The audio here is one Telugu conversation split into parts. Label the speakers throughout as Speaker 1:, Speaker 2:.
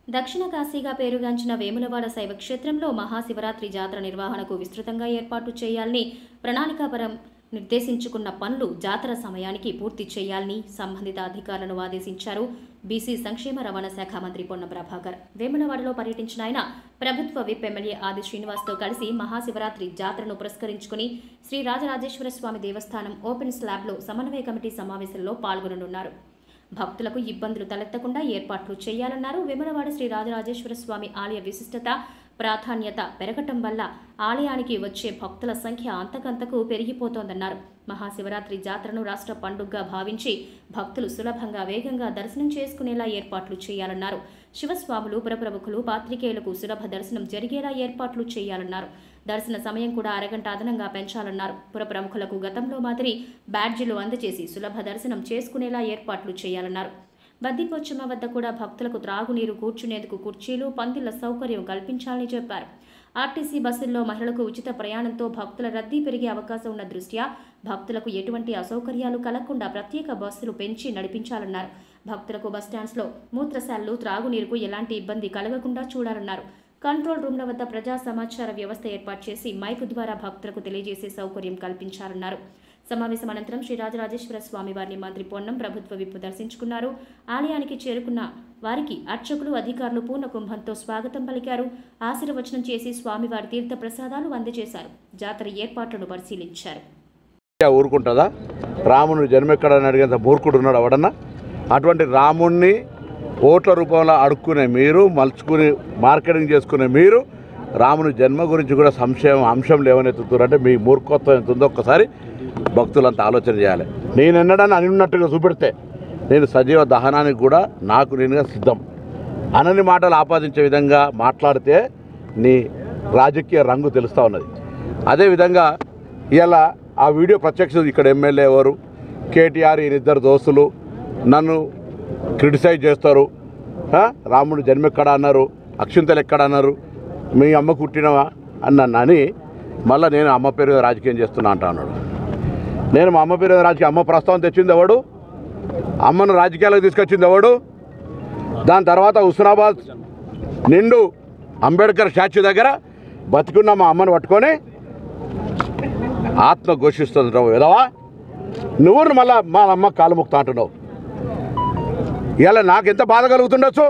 Speaker 1: దక్షిణ కాశీగా పేరుగాంచిన వేములవాడ శైవ క్షేత్రంలో మహాశివరాత్రి జాతర నిర్వహణకు విస్తృతంగా ఏర్పాటు చేయాలని ప్రణాళికాపరం నిర్దేశించుకున్న పనులు జాతర సమయానికి పూర్తి చేయాలని సంబంధిత అధికారులను ఆదేశించారు బీసీ సంక్షేమ రవాణా శాఖ మంత్రి పొన్నం ప్రభాకర్. వేములవాడలో పర్యటించిన ఆయన ప్రభుత్వ విప్ ఎమ్మెల్యే ఆది శ్రీనివాస్తో కలిసి మహాశివరాత్రి జాతరను పురస్కరించుకుని శ్రీ రాజరాజేశ్వర స్వామి దేవస్థానం ఓపెన్ స్లాబ్లో సమన్వయ కమిటీ సమావేశంలో పాల్గొననున్నారు. భక్తులకు ఇబ్బందులు తలెత్తకుండా ఏర్పాట్లు చేయాలన్నారు. వేములవాడ శ్రీ రాజరాజేశ్వర స్వామి ఆలయ విశిష్టత ప్రాధాన్యత పెరగటం వల్ల ఆలయానికి వచ్చే భక్తుల సంఖ్య అంతకంతకు పెరిగిపోతోందన్నారు. మహాశివరాత్రి జాతరను రాష్ట్ర పండుగగా భావించి భక్తులు సులభంగా వేగంగా దర్శనం చేసుకునేలా ఏర్పాట్లు చేయాలన్నారు. శివస్వాములు పురప్రముఖులు పాత్రికేయులకు సులభ దర్శనం జరిగేలా ఏర్పాట్లు చేయాలన్నారు. దర్శన సమయం కూడా అరగంట అదనంగా పెంచాలన్నారు. పురప్రముఖులకు గతంలో మాదిరి బ్యాడ్జీలు అందజేసి సులభ దర్శనం చేసుకునేలా ఏర్పాట్లు చేయాలన్నారు. బద్దిపోచమ్మ వద్ద కూడా భక్తులకు త్రాగునీరు, కూర్చునేందుకు కుర్చీలు, పందిళ్ల సౌకర్యం కల్పించాలని చెప్పారు. ఆర్టీసీ బస్సుల్లో మహిళలకు ఉచిత ప్రయాణంతో భక్తుల రద్దీ పెరిగే అవకాశం ఉన్న దృష్ట్యా భక్తులకు ఎటువంటి అసౌకర్యాలు కలగకుండా ప్రత్యేక బస్సులు పెంచి నడిపించాలన్నారు. భక్తులకు బస్టాండ్స్లో మూత్రశాలలు, త్రాగునీరుకు ఎలాంటి ఇబ్బంది కలగకుండా చూడాలన్నారు. కంట్రోల్ రూమ్ల వద్ద ప్రజా సమాచార వ్యవస్థ ఏర్పాటు చేసి మైకు ద్వారా భక్తులకు తెలియజేసే సౌకర్యం కల్పించాలన్నారు. సమావేశం అనంతరం శ్రీ రాజరాజేశ్వర స్వామి వారిని మంత్రి పొన్నం ప్రభుత్వ విప్ దర్శించుకున్నారు. ఆలయానికి చేరుకున్న వారికి అర్చకులు, అధికారులు పూర్ణ కుంభంతో స్వాగతం పలికారు. ఆశీర్వచనం చేసి స్వామివారి తీర్థ ప్రసాదాలు అందజేశారు. జాతర ఏర్పాట్లను పరిశీలించారు.
Speaker 2: ఊరుకుంటుందా? రాముని జన్మెక్కడని అడిగేంత మూర్ఖుడు ఉన్నాడు ఎవడన్నా? అటువంటి రాముణ్ణి ఓట్ల రూపంలో అడుక్కునే మీరు, మలుచుకుని మార్కెటింగ్ చేసుకునే మీరు రాముని జన్మ గురించి కూడా అంశం లేవనెత్తుతారంటే మీ మూర్ఖత్వం ఎంత ఉందో ఒక్కసారి భక్తులంతా ఆలోచన చేయాలి. నేను ఎన్నడని అనున్నట్టుగా చూపెడితే నేను సజీవ దహనానికి కూడా నాకు నేనుగా సిద్ధం. అనని మాటలు ఆపాదించే విధంగా మాట్లాడితే నీ రాజకీయ రంగు తెలుస్తూ ఉన్నది. అదేవిధంగా ఇలా ఆ వీడియో ప్రత్యక్ష ఇక్కడ ఎమ్మెల్యే ఎవరు, కేటీఆర్, ఈయనిద్దరు దోస్తులు నన్ను క్రిటిసైజ్ చేస్తారు. రాముడు జన్మెక్కడ అన్నారు, అక్షింతలు ఎక్కడ అన్నారు, మీ అమ్మ కుట్టినవా అని మళ్ళీ నేను అమ్మ పేరు రాజకీయం చేస్తున్నా అంటా అన్నాడు. నేను మా అమ్మ పేరు రాజకీయం, అమ్మ ప్రస్తావన తెచ్చింది ఎవడు? అమ్మను రాజకీయాలకు తీసుకొచ్చింది ఎవడు? దాని తర్వాత హుస్నాబాద్ నిండు అంబేద్కర్ స్టాచ్యూ దగ్గర బతికున్న మా అమ్మను పట్టుకొని ఆత్మ ఘోషిస్తుంది విధవా, నువ్వు మళ్ళీ మా అమ్మ కాలు ముక్తా అంటున్నావు. ఇలా నాకు ఎంత బాధ కలుగుతుండొచ్చు?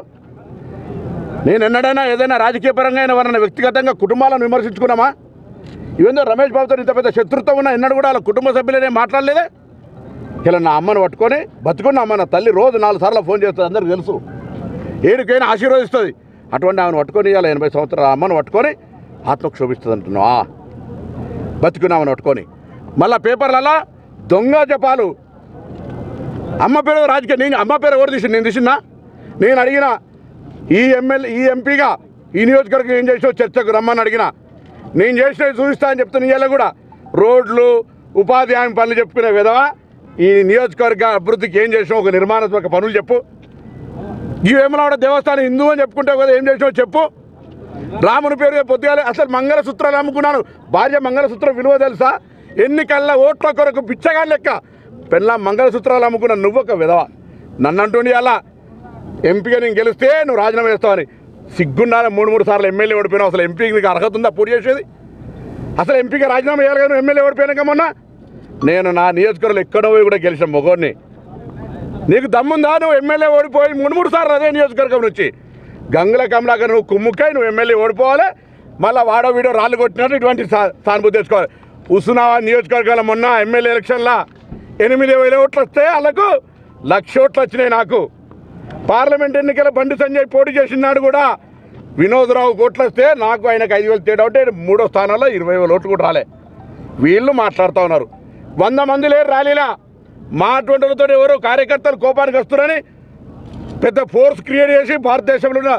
Speaker 2: నేను ఎన్నడైనా ఏదైనా రాజకీయ పరంగా ఎవరైనా వ్యక్తిగతంగా కుటుంబాలను విమర్శించుకున్నామా? ఇవేందో రమేష్ బాబుతో ఇంత పెద్ద శత్రుత్వం ఉన్నా ఎన్నడూ కూడా వాళ్ళ కుటుంబ సభ్యులనే మాట్లాడలేదే. ఇలా నా అమ్మను పట్టుకొని బతుకున్న అమ్మ, నా తల్లి రోజు 4 సార్లు ఫోన్ చేస్తుంది, అందరికీ తెలుసు, ఏడికైనా ఆశీర్వదిస్తుంది. అటువంటి ఆమెను పట్టుకొని ఇలా 80 సంవత్సరాల అమ్మను పట్టుకొని ఆత్మక్షోభిస్తుంది అంటున్నావా? బతుకున్నామని పట్టుకొని మళ్ళీ పేపర్లలో దొంగ జపాలు, అమ్మ పేరు రాజకీయ. నేను అమ్మ పేరు ఎవరు తీసి నేను తీసినా? నేను అడిగిన ఈ ఎంపీగా ఈ నియోజకవర్గం ఏం చేసినావు చర్చకు రమ్మని అడిగిన, నేను చేసినవి చూపిస్తా అని చెప్తున్నా. ఇవాళ కూడా రోడ్లు, ఉపాధి హామీ పనులు చెప్పుకునే విధవా ఈ నియోజకవర్గ అభివృద్ధికి ఏం చేసినావు? ఒక నిర్మాణాత్మక పనులు చెప్పు. ఈ వేములవాడ దేవస్థానం హిందూ అని చెప్పుకుంటావు కదా, ఏం చేసినావు చెప్పు. రాముని పేరు పొద్దుగాలే అసలు మంగళసూత్రాలు అమ్ముకున్నాను. భార్య మంగళసూత్రం విలువ తెలుసా? ఎన్నికల్లో ఓట్ల కొరకు బిచ్చగా లెక్క పెళ్ళ మంగళసూత్రాలు అమ్ముకున్నాను. నువ్వు ఒక విధవ. నన్ను అంటుండి అలా ఎంపీగా నేను గెలిస్తే నువ్వు రాజీనామా చేస్తావని. సిగ్గున్నారా? 3 సార్లు ఎమ్మెల్యే ఓడిపోయినావు. అసలు ఎంపీకి నీకు అర్హత ఉందా పూర్తి చేసేది? అసలు ఎంపీగా రాజీనామా చేయాలి కానీ ఎమ్మెల్యే ఓడిపోయినాక మొన్న నేను నా నియోజకవర్గంలో ఎక్కడో కూడా గెలిచిన మొగోడిని. నీకు దమ్ముందా? నువ్వు ఎమ్మెల్యే ఓడిపోయి 3 సార్లు అదే నియోజకవర్గం నుంచి గంగుల కమలాకర్ నువ్వు కుమ్ముక్కై నువ్వు ఎమ్మెల్యే ఓడిపోవాలి. మళ్ళీ వాడో వీడో రాళ్ళు కొట్టినట్టు ఇటువంటి సానుభూతి తెచ్చుకోవాలి. హుస్నాబాద్ నియోజకవర్గాల మొన్న ఎమ్మెల్యే ఎలక్షన్లో 8,000 ఓట్లు వస్తే వాళ్ళకు 1,00,000 ఓట్లు వచ్చినాయి. నాకు పార్లమెంట్ ఎన్నికల బండి సంజయ్ పోటీ చేసినాడు కూడా వినోద్రావు ఓట్లు వస్తే నాకు ఆయనకు 5,000 తేడా ఉంటే 3వ స్థానంలో 20,000 ఓట్లు కూడా రాలే. వీళ్ళు మాట్లాడుతూ ఉన్నారు. 100 మంది లేరు ర్యాలీలా. మా అటువంటితో ఎవరో కార్యకర్తలు కోపానికి వస్తున్నారని పెద్ద ఫోర్స్ క్రియేట్ చేసి భారతదేశంలో ఉన్న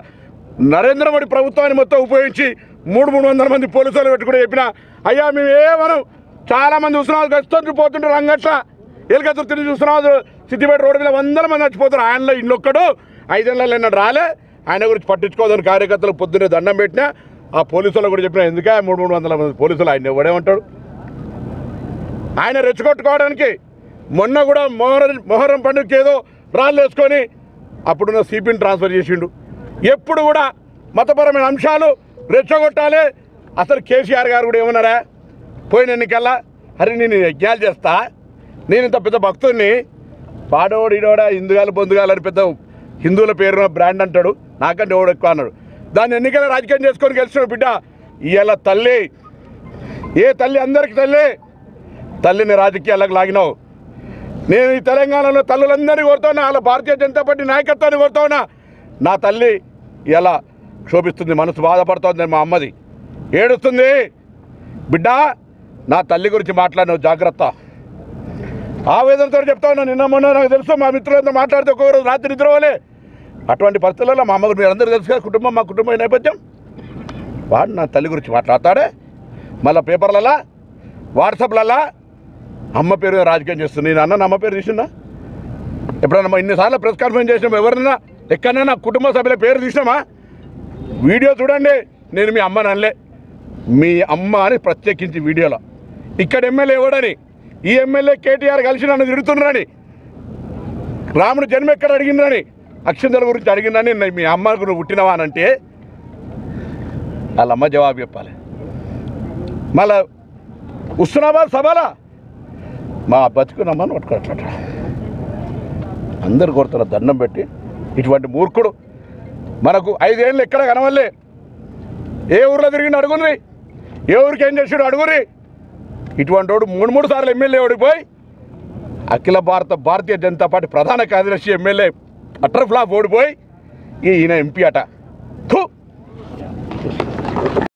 Speaker 2: నరేంద్ర మోడీ ప్రభుత్వాన్ని మొత్తం ఉపయోగించి 300 మంది పోలీసులు పెట్టుకుని చెప్పిన, అయ్యా మేము ఏమనం చాలామంది హుస్నాబాద్ వస్తుంటే పోతుంటే రంగట్ల ఎలుకతురు తిరిగి హుస్నాబాద్ సిద్దిపేట రోడ్డు మీద 100 మంది చచ్చిపోతారు. ఆయనలో ఇన్నొక్కడు 5 ఏళ్ళలో ఎన్నడు రాలే. ఆయన గురించి పట్టించుకోదని కార్యకర్తలు పొద్దున్నే దండం పెట్టినా ఆ పోలీసులు కూడా చెప్పినా, ఎందుకే 300 మంది పోలీసులు ఆయన ఎవడేమంటాడు? ఆయన రెచ్చగొట్టుకోవడానికి మొన్న కూడా మొహరం పండుగకి ఏదో రాళ్ళు వేసుకొని అప్పుడున్న సిపిని ట్రాన్స్ఫర్ చేసిండు. ఎప్పుడు కూడా మతపరమైన అంశాలు రెచ్చగొట్టాలి. అసలు కేసీఆర్ గారు కూడా ఏమన్నారా పోయిన ఎన్నికల్లా, అరే నేను యజ్ఞాలు చేస్తా, నేను ఇంత పెద్ద భక్తుడిని, పాడోడు ఈడోడా హిందుగాలు బొందుగాలని పెద్ద హిందువుల పేరున బ్రాండ్ అంటాడు, నాకంటే ఎవడు ఎక్కువ అన్నాడు. దాన్ని ఎన్నికల రాజకీయం చేసుకొని గెలిచిన బిడ్డ ఇవాళ తల్లి, ఏ తల్లి అందరికి తల్లిని రాజకీయాలకు లాగినావు. నేను ఈ తెలంగాణలో తల్లులందరినీ కోరుతున్నా, వాళ్ళ భారతీయ జనతా పార్టీ నాయకత్వాన్ని కోరుతున్నా. నా తల్లి ఇలా క్షోభిస్తుంది, మనసు బాధపడుతుంది, మా అమ్మది ఏడుస్తుంది. బిడ్డ నా తల్లి గురించి మాట్లాడినావు, జాగ్రత్త. ఆవేదనతో చెప్తా ఉన్నా. నిన్న మొన్న నాకు తెలుసు, మా మిత్రులంతా మాట్లాడితే ఒక్కొక్కరోజు రాత్రి నిద్రపోలే. అటువంటి పరిస్థితుల్లో మా అమ్మ మీరు అందరూ తెలుసు కదా, కుటుంబం మా కుటుంబం నేపథ్యం. వాడు నా తల్లి గురించి మాట్లాడతాడే, మళ్ళీ పేపర్లలో వాట్సాప్లలో అమ్మ పేరు రాజకీయం చేస్తుంది. నేను అన్న అమ్మ పేరు తీసినా ఎప్పుడన్నా ఇన్నిసార్లు ప్రెస్ కాన్ఫరెన్స్ చేసినాం, ఎవరైనా ఎక్కడైనా కుటుంబ సభ్యుల పేరు తీసినామా? వీడియో చూడండి, నేను మీ అమ్మని అనలే, మీ అమ్మ అని ప్రత్యేకించి వీడియోలో. ఇక్కడ ఎమ్మెల్యే ఎవడని, ఈ ఎమ్మెల్యే కేటీఆర్ కలిసి నన్ను తిడుతున్నారని, రాముడు జన్మ ఎక్కడ అడిగిందని, అక్షంతల గురించి అడిగిందని, మీ అమ్మకు నువ్వు పుట్టినవా అని అంటే వాళ్ళ అమ్మ జవాబు చెప్పాలి. మళ్ళా హుస్నాబాద్ సభలా మా బతుకునమ్మని పట్టుకోవట్లట. అందరు కొడుతున్న దండం పెట్టి ఇటువంటి మూర్ఖుడు మనకు 5 ఏళ్ళు ఎక్కడ కనవల్లే. ఏ ఊర్లో తిరిగిన అడుగుని, ఏ ఊరికి ఏం చేసాడు అడుగురి. ఇటువంటి వాడు 3 సార్లు ఎమ్మెల్యే ఓడిపోయి అఖిల భారతీయ జనతా పార్టీ ప్రధాన కార్యదర్శి ఎమ్మెల్యే అటర్ ఫ్లాప్ ఓడిపోయి ఈయన ఎంపీ అట.